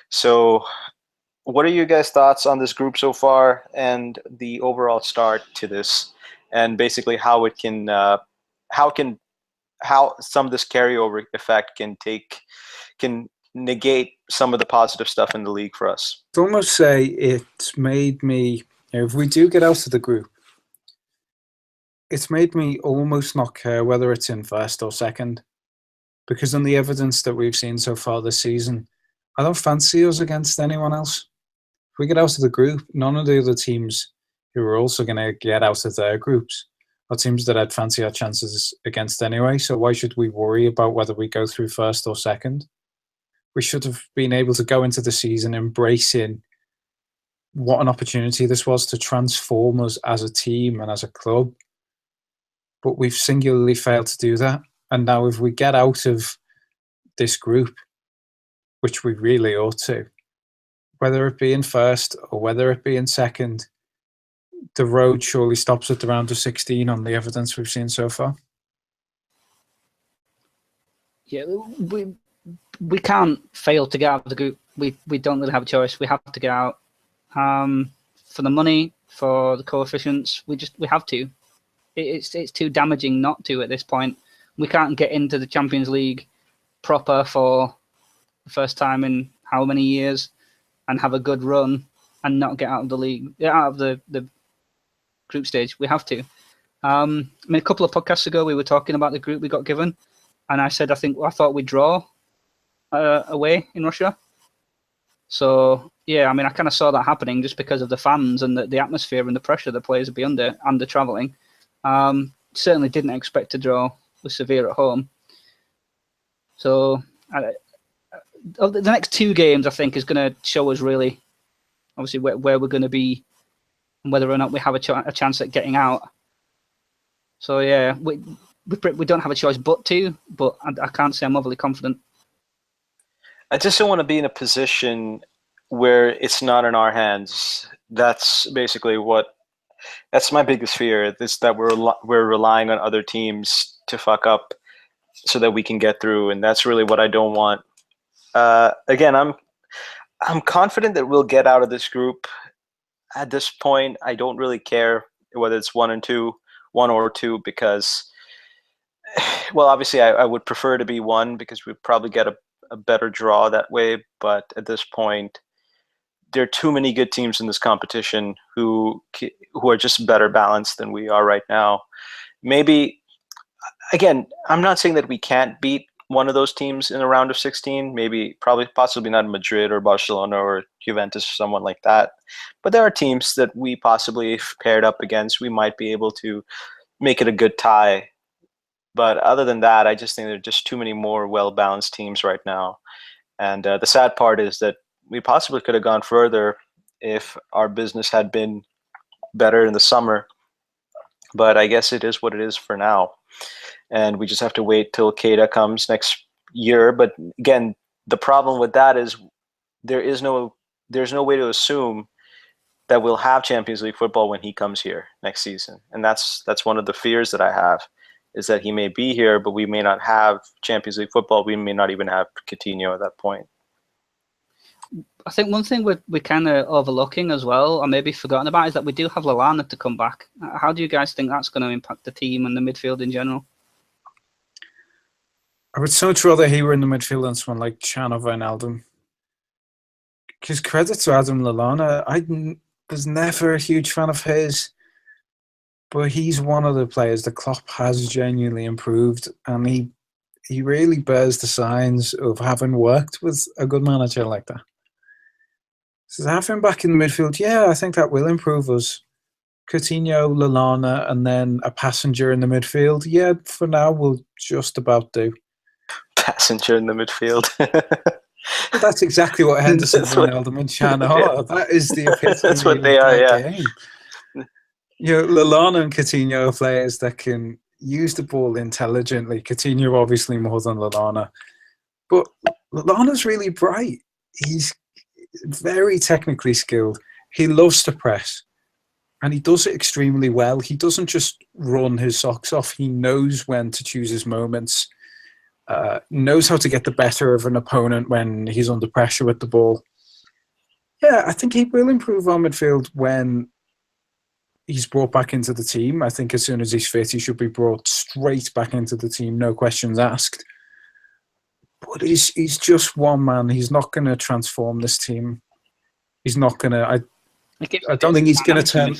So what are your guys' thoughts on this group so far and the overall start to this, and basically how it can, how some of this carryover effect can negate some of the positive stuff in the league for us? I'd almost say it's made me, if we do get out of the group, it's made me almost not care whether it's in first or second, because on the evidence that we've seen so far this season, I don't fancy us against anyone else. If we get out of the group, none of the other teams who are also going to get out of their groups are teams that I'd fancy our chances against anyway. So why should we worry about whether we go through first or second? We should have been able to go into the season embracing what an opportunity this was to transform us as a team and as a club. But we've singularly failed to do that. And now if we get out of this group, which we really ought to, whether it be in first or whether it be in second, the road surely stops at the round of 16 on the evidence we've seen so far. Yeah, we can't fail to get out of the group. We don't really have a choice. We have to get out. For the money, for the coefficients, we have to. It's too damaging not to at this point. We can't get into the Champions League proper for the first time in how many years and have a good run and not get out of the league, out of the group stage. We have to. I mean, a couple of podcasts ago, we were talking about the group we got given, and I said I thought we'd draw away in Russia. So yeah, I mean, I kind of saw that happening just because of the fans and the atmosphere and the pressure the players would be under and the travelling. Certainly didn't expect to draw with Sevilla at home. So the next two games, I think, is going to show us really, obviously, where we're going to be and whether or not we have a chance at getting out. So yeah, we don't have a choice but I can't say I'm overly confident. I just don't want to be in a position where it's not in our hands. That's basically that's my biggest fear, is that we're relying on other teams to fuck up so that we can get through, and that's really what I don't want. Again, I'm confident that we'll get out of this group. At this point, I don't really care whether it's 1 or 2, because, well, obviously I would prefer to be 1 because we'd probably get a better draw that way. But at this point, there are too many good teams in this competition who are just better balanced than we are right now. Maybe, again, I'm not saying that we can't beat one of those teams in a round of 16, possibly not Madrid or Barcelona or Juventus or someone like that. But there are teams that we possibly, if paired up against, we might be able to make it a good tie. But other than that, I just think there are just too many more well-balanced teams right now. And the sad part is that we possibly could have gone further if our business had been better in the summer. But I guess it is what it is for now. And we just have to wait till Keita comes next year. But again, the problem with that is there's no way to assume that we'll have Champions League football when he comes here next season. And that's one of the fears that I have, is that he may be here, but we may not have Champions League football. We may not even have Coutinho at that point. I think one thing we're kind of overlooking as well, or maybe forgotten about, is that we do have Lallana to come back. How do you guys think that's going to impact the team and the midfield in general? I would so much rather he were in the midfield than someone like Chan or Wijnaldum. Because credit to Adam Lallana, I was never a huge fan of his, but he's one of the players that Klopp has genuinely improved, and he really bears the signs of having worked with a good manager like that. So to have him back in the midfield, yeah, I think that will improve us. Coutinho, Lallana, and then a passenger in the midfield. Yeah, for now, we'll just about do. Passenger in the midfield. But that's exactly what Henderson, Wijnaldum, and Chan are. That is the epitome that's what they are, yeah. Game. You know, Lallana and Coutinho are players that can use the ball intelligently. Coutinho obviously more than Lallana. But Lallana's really bright. He's very technically skilled. He loves to press. And he does it extremely well. He doesn't just run his socks off. He knows when to choose his moments. Knows how to get the better of an opponent when he's under pressure with the ball. Yeah, I think he will improve our midfield when he's brought back into the team. I think as soon as he's fit, he should be brought straight back into the team, no questions asked. But he's just one man. He's not going to transform this team. He's not going to... I don't think he's going to turn...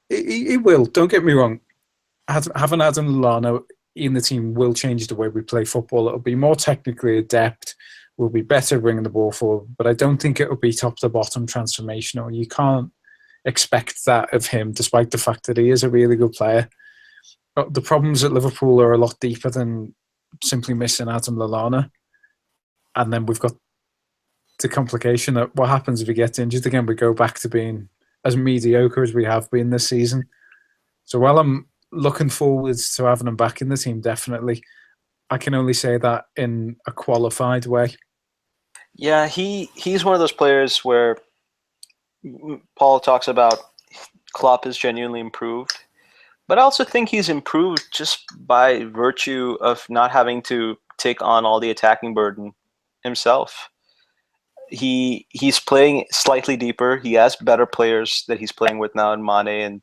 He will, don't get me wrong. Having Adam Lallana in the team will change the way we play football. It'll be more technically adept. We'll be better bringing the ball forward. But I don't think it'll be top-to-bottom transformational. You can't expect that of him, despite the fact that he is a really good player. But the problems at Liverpool are a lot deeper than simply missing Adam Lallana. And then we've got the complication that what happens if he gets injured again? We go back to being as mediocre as we have been this season. So while I'm looking forward to having him back in the team, definitely, I can only say that in a qualified way. Yeah, he's one of those players where Paul talks about Klopp has genuinely improved. But I also think he's improved just by virtue of not having to take on all the attacking burden himself. He's playing slightly deeper. He has better players that he's playing with now in Mane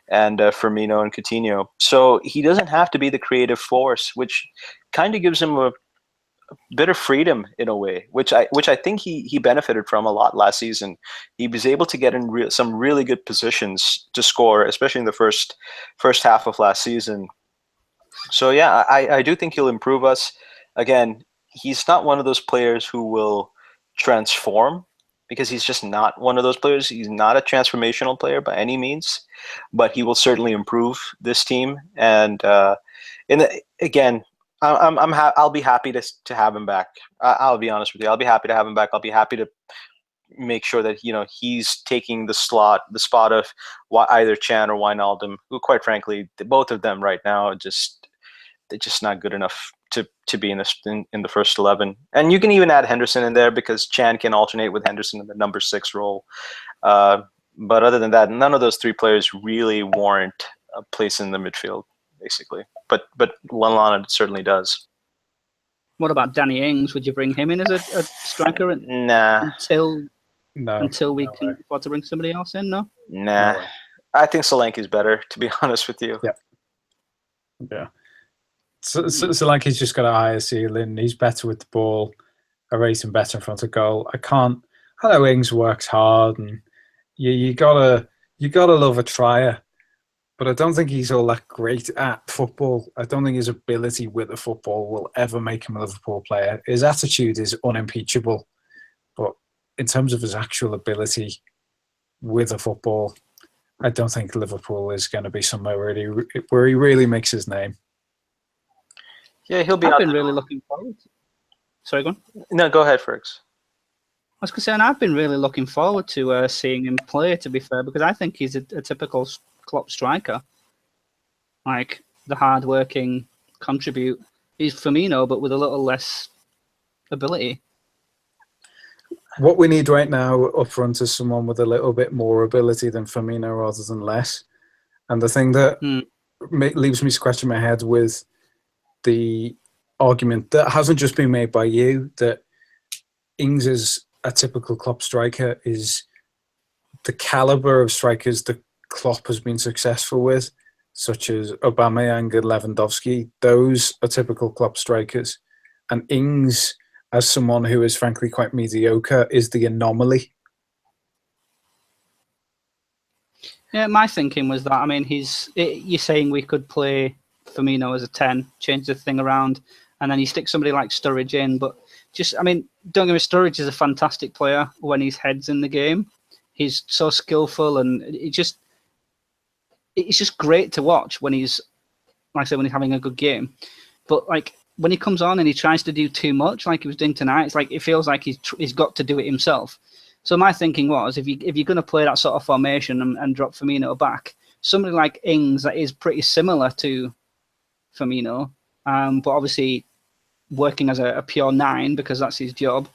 and Firmino and Coutinho. So he doesn't have to be the creative force, which kind of gives him a bit of freedom in a way, which I think he benefited from a lot last season. He was able to get in some really good positions to score, especially in the first half of last season. So yeah, I do think he'll improve us. Again, he's not one of those players who will transform, because he's just not one of those players. He's not a transformational player by any means, but he will certainly improve this team. And again, I'll be happy to have him back. I'll be honest with you. I'll be happy to have him back. I'll be happy to make sure that he's taking the spot of either Chan or Wijnaldum, who, quite frankly, both of them right now they're just not good enough to be in the first 11. And you can even add Henderson in there, because Chan can alternate with Henderson in the number 6 role. But other than that, none of those three players really warrant a place in the midfield, basically. But Lallana certainly does. What about Danny Ings? Would you bring him in as a striker? Nah. Until we can afford to bring somebody else in? No. Nah. No. I think Solanke's better, to be honest with you. Yeah. So Solanke's just got a higher ceiling. He's better with the ball. I rate him better in front of goal. I know Ings works hard, and you gotta love a trier. But I don't think he's all that great at football. I don't think his ability with the football will ever make him a Liverpool player. His attitude is unimpeachable. But in terms of his actual ability with the football, I don't think Liverpool is going to be somewhere where he really makes his name. Yeah, he'll be. I've been really looking forward. Sorry, go on. No, go ahead, Fergs. I was going to say, and I've been really looking forward to seeing him play, to be fair, because I think he's a typical Klopp striker. Like, the hard-working, contribute. He's Firmino, but with a little less ability. What we need right now up front is someone with a little bit more ability than Firmino rather than less. And the thing that leaves me scratching my head with the argument that hasn't just been made by you, that Ings is a typical Klopp striker, is the caliber of strikers that Klopp has been successful with, such as Aubameyang and Lewandowski. Those are typical Klopp strikers. And Ings, as someone who is frankly quite mediocre, is the anomaly. Yeah, my thinking was that, I mean, you're saying we could play Firmino as a 10, change the thing around, and then you stick somebody like Sturridge in. But just, I mean, don't get me, Sturridge is a fantastic player when his head's in the game. He's so skillful, and it's just great to watch when he's, like I say, when he's having a good game. But like when he comes on and he tries to do too much, like he was doing tonight, it's like it feels like he's got to do it himself. So my thinking was, if you're going to play that sort of formation and drop Firmino back, somebody like Ings that is pretty similar to Firmino, but obviously working as a pure 9 because that's his job,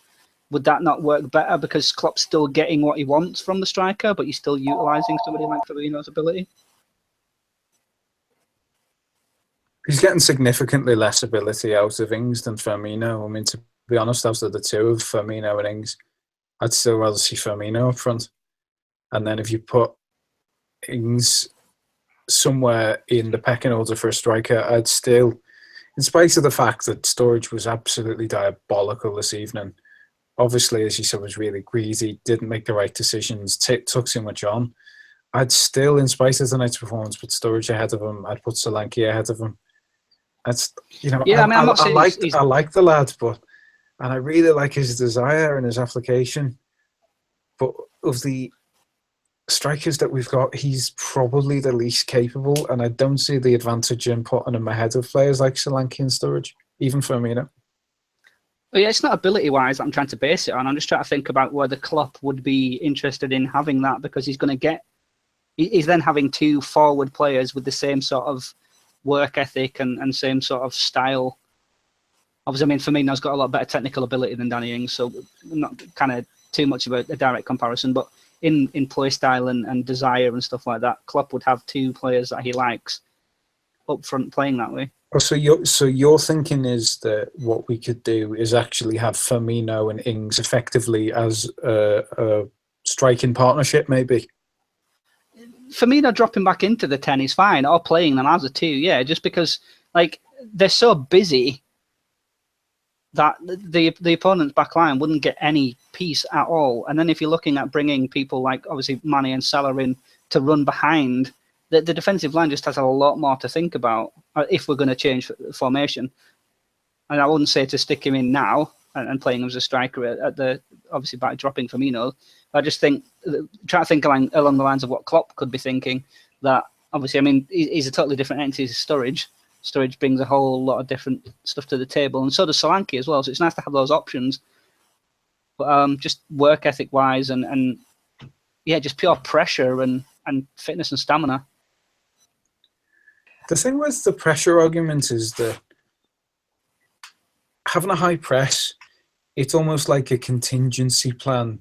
would that not work better because Klopp's still getting what he wants from the striker, but he's still utilising somebody like Firmino's ability? He's getting significantly less ability out of Ings than Firmino. I mean, to be honest, out of the two of Firmino and Ings, I'd still rather see Firmino up front. And then if you put Ings somewhere in the pecking order for a striker, I'd still, in spite of the fact that Sturridge was absolutely diabolical this evening, obviously, as you said, was really greedy, didn't make the right decisions, took too much on, I'd still, in spite of tonight's performance, put Sturridge ahead of him. I'd put Solanke ahead of him. That's, you know, yeah, I mean, I'm not saying I like the lad, and I really like his desire and his application. But of the strikers that we've got, he's probably the least capable, and I don't see the advantage in putting him ahead of players like Solanke and Sturridge, even Firmino. Well, yeah, it's not ability-wise that I'm trying to base it on. I'm just trying to think about whether Klopp would be interested in having that, because he's then having 2 forward players with the same sort of work ethic and same sort of style. Obviously, I mean, Firmino's got a lot better technical ability than Danny Ings, so not kind of too much of a direct comparison, but in play style and desire and stuff like that, Klopp would have 2 players that he likes up front playing that way. Oh, so your thinking is that what we could do is actually have Firmino and Ings effectively as a striking partnership, maybe? Firmino dropping back into the 10 is fine, or playing them as a 2, yeah, just because like they're so busy that the opponent's back line wouldn't get any peace at all. And then if you're looking at bringing people like obviously Mane and Salah in to run behind, the defensive line just has a lot more to think about if we're going to change formation. And I wouldn't say to stick him in now and playing him as a striker at the obviously by dropping Firmino. I just think, try to think along the lines of what Klopp could be thinking, that obviously, I mean, he's a totally different entity to Sturridge. Sturridge brings a whole lot of different stuff to the table, and so does Solanke as well. So it's nice to have those options. But just work ethic wise and yeah, just pure pressure and fitness and stamina. The thing with the pressure argument is that having a high press, it's almost like a contingency plan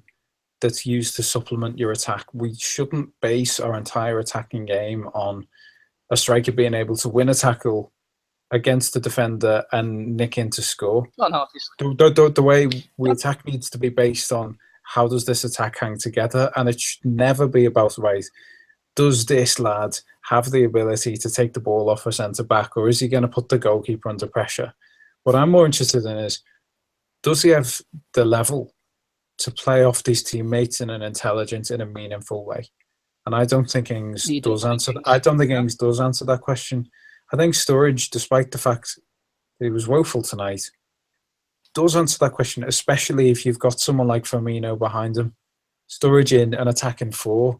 that's used to supplement your attack. We shouldn't base our entire attacking game on a striker being able to win a tackle against the defender and nick in to score. Oh, no, the way we attack needs to be based on how does this attack hang together, and it should never be about, right, does this lad have the ability to take the ball off a centre-back, or is he going to put the goalkeeper under pressure? What I'm more interested in is, does he have the level to play off these teammates in an intelligent, in a meaningful way? And I don't think Ings does answer. I don't think Ings does answer that question. I think Sturridge, despite the fact that he was woeful tonight, does answer that question, especially if you've got someone like Firmino behind him. Sturridge in an attacking 4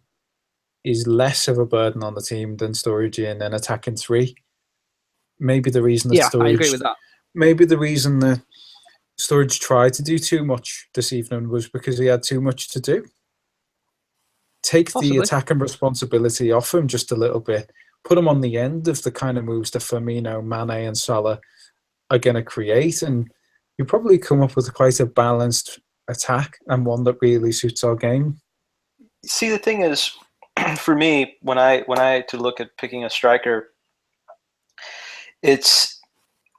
is less of a burden on the team than Sturridge in an attacking 3. Maybe the reason that Sturridge, I agree with that. Maybe the reason that Sturridge tried to do too much this evening was because he had too much to do. Take Possibly. The attacking responsibility off him just a little bit. Put him on the end of the kind of moves that Firmino, Mane and Salah are going to create, and you probably come up with quite a balanced attack and one that really suits our game. See, the thing is, for me, when I had to look at picking a striker, It's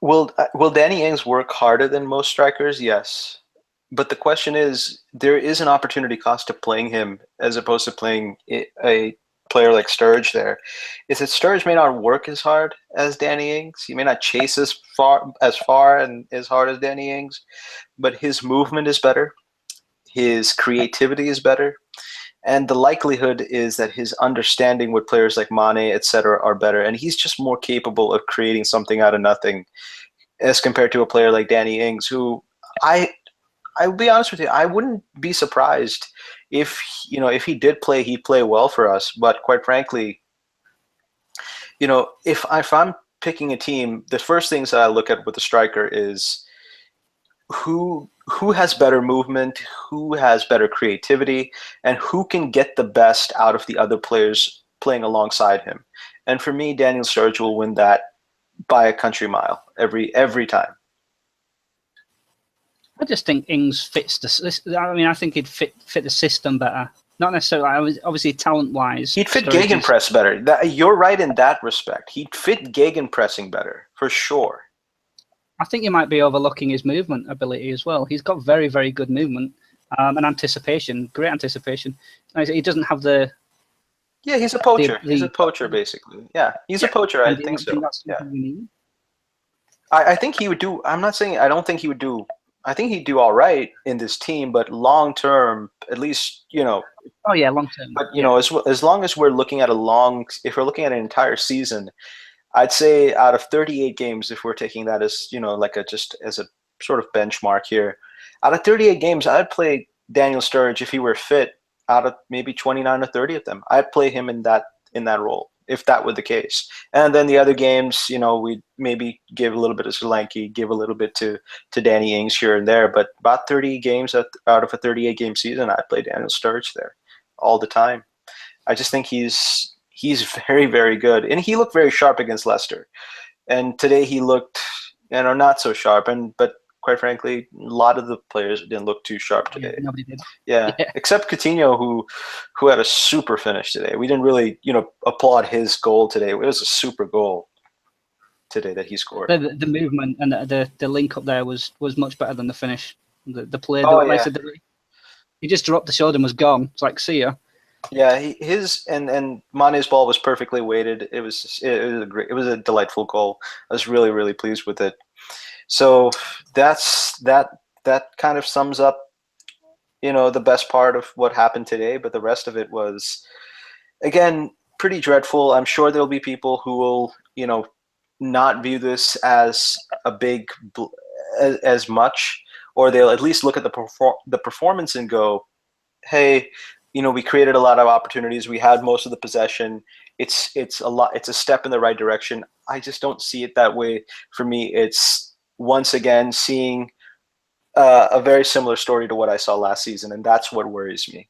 will Danny Ings work harder than most strikers? Yes. But the question is, there is an opportunity cost to playing him as opposed to playing a player like Sturridge there. Is that Sturridge may not work as hard as Danny Ings. He may not chase as far and as hard as Danny Ings, but his movement is better. His creativity is better. And the likelihood is that his understanding with players like Mane, etc., are better. And he's just more capable of creating something out of nothing as compared to a player like Danny Ings, who I will be honest with you, I wouldn't be surprised if he did play, he'd play well for us. But quite frankly, if I'm picking a team, the first things that I look at with a striker is who has better movement, who has better creativity, and who can get the best out of the other players playing alongside him. And for me, Daniel Sturridge will win that by a country mile every time. I just think Ings fits the. I mean, I think he'd fit the system better. Not necessarily, obviously, talent-wise. He'd fit gegenpress better. You're right in that respect. He'd fit gegenpressing better, for sure. I think you might be overlooking his movement ability as well. He's got very, very good movement and anticipation, great anticipation. He doesn't have the... Yeah, he's a poacher. He's a poacher, basically. Yeah, he's a poacher. I think so. Yeah. I think he would do... I'm not saying... I don't think he would do... I think he'd do all right in this team, but long term, at least, Oh yeah, long term. But as long as we're looking at if we're looking at an entire season, I'd say out of 38 games, if we're taking that as just as a sort of benchmark here, out of 38 games, I'd play Daniel Sturridge if he were fit. Out of maybe 29 or 30 of them, I'd play him in that role, if that were the case. And then the other games, we'd maybe give a little bit of Solanke, give a little bit to Danny Ings here and there. But about 30 games out of a 38-game season, I'd play Daniel Sturridge there all the time. I just think he's very, very good. And he looked very sharp against Leicester. And today he looked, not so sharp. But quite frankly, a lot of the players didn't look too sharp today. Yeah, nobody did. Yeah, except Coutinho, who had a super finish today. We didn't really, applaud his goal today. It was a super goal today that he scored. The movement and the link up there was much better than the finish. The play, he just dropped the shoulder and was gone. It's like, see ya. Yeah, his and Mane's ball was perfectly weighted. It was a delightful goal. I was really, really pleased with it. So that kind of sums up, the best part of what happened today. But the rest of it was, again, pretty dreadful. I'm sure there'll be people who will, not view this as a big as much, or they'll at least look at the performance and go, hey, we created a lot of opportunities. We had most of the possession. It's a step in the right direction. I just don't see it that way. For me, it's once again seeing a very similar story to what I saw last season, and that's what worries me.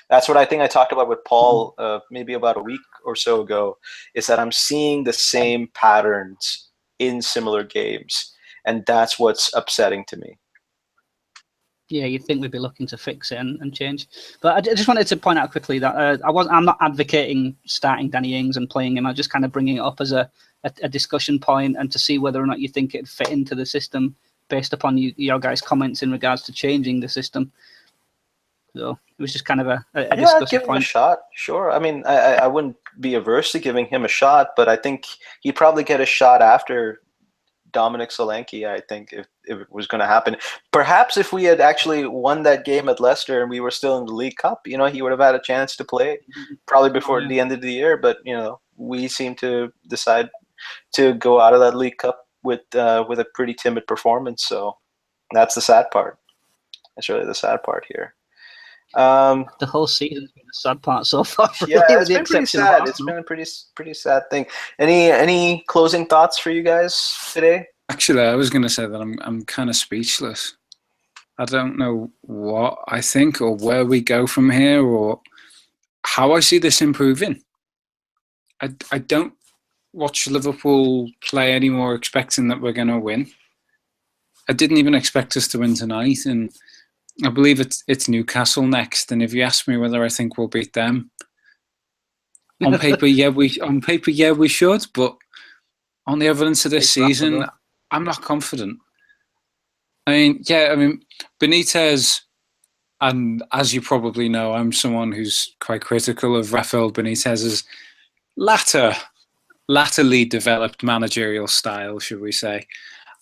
That's what I think I talked about with Paul maybe about a week or so ago, is that I'm seeing the same patterns in similar games, and that's what's upsetting to me. Yeah, you'd think we'd be looking to fix it and change. But I just wanted to point out quickly that I'm not advocating starting Danny Ings and playing him. I'm just kind of bringing it up as a discussion point and to see whether or not you think it'd fit into the system based upon your guys' comments in regards to changing the system. So it was just kind of a discussion give point. Him a shot, sure. I mean, I wouldn't be averse to giving him a shot, but I think he'd probably get a shot after Dominic Solanke, I think, if it was going to happen. Perhaps if we had actually won that game at Leicester and we were still in the League Cup, he would have had a chance to play probably before the end of the year. But, we seem to decide to go out of that League Cup with a pretty timid performance. So that's the sad part. That's really the sad part here. The whole season's been a sad part so far. Yeah, it's been pretty sad. It's been a pretty sad thing. Any closing thoughts for you guys today? Actually, I was going to say that I'm kind of speechless. I don't know what I think or where we go from here or how I see this improving. I don't watch Liverpool play anymore expecting that we're going to win. I didn't even expect us to win tonight, and I believe it's Newcastle next. And if you ask me whether I think we'll beat them, on paper, yeah, we should. But On the evidence of this season, I'm not confident. Benitez, and as you probably know, I'm someone who's quite critical of Rafael Benitez's latterly developed managerial style, should we say.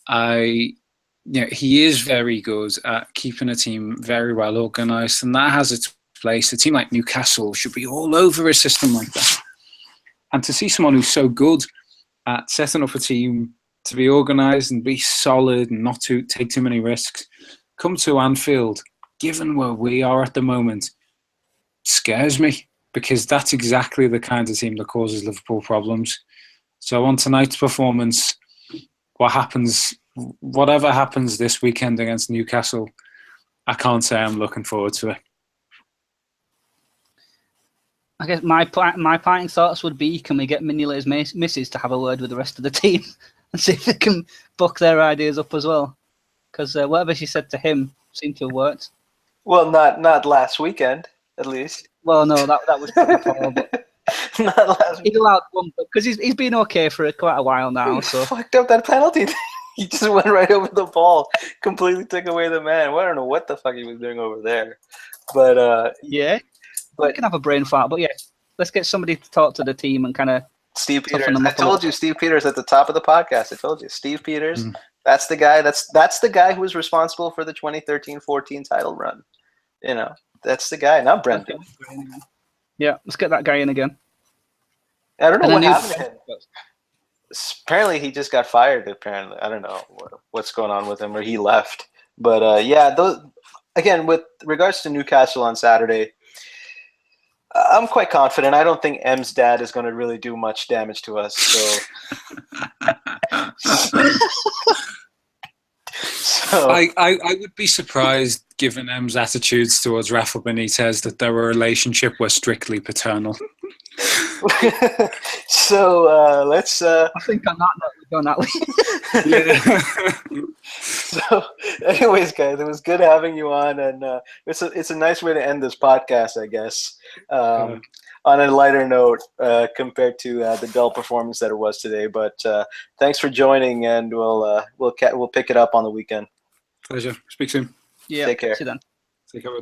He is very good at keeping a team very well organised, and that has its place. A team like Newcastle should be all over a system like that. And to see someone who's so good at setting up a team to be organised and be solid and not to take too many risks, come to Anfield, given where we are at the moment, scares me, because that's exactly the kind of team that causes Liverpool problems. So on tonight's performance, whatever happens this weekend against Newcastle, I can't say I'm looking forward to it. I guess my parting thoughts would be, can we get Mignolet's missus to have a word with the rest of the team and see if they can buck their ideas up as well? Because whatever she said to him seemed to have worked. Well, not last weekend, at least. Well, no, that was pretty horrible. Not last weekend. He allowed one, because he's been okay for quite a while now. He So fucked up that penalty. He just went right over the ball, completely took away the man. Well, I don't know what the fuck he was doing over there. But yeah. We can have a brain fart, but yeah, let's get somebody to talk to the team and kind of Steve Peters. I told you, Steve Peters at the top of the podcast. I told you, Steve Peters. That's the guy. That's the guy who was responsible for the 2013-14 title run. That's the guy. Not Brendan. Yeah, let's get that guy in again. I don't know what happened to him. Apparently, he just got fired. Apparently, I don't know what's going on with him, or he left. But again, with regards to Newcastle on Saturday, I'm quite confident. I don't think M's dad is going to really do much damage to us. So I would be surprised, given M's attitudes towards Rafa Benitez, that their relationship was strictly paternal. So let's. I think on that note, we're going that way. So, anyways, guys, it was good having you on, and it's a nice way to end this podcast, I guess. On a lighter note compared to the dull performance that it was today. But thanks for joining, and we'll pick it up on the weekend. Pleasure. Speak soon. Yeah. Take care. See you then. Take care.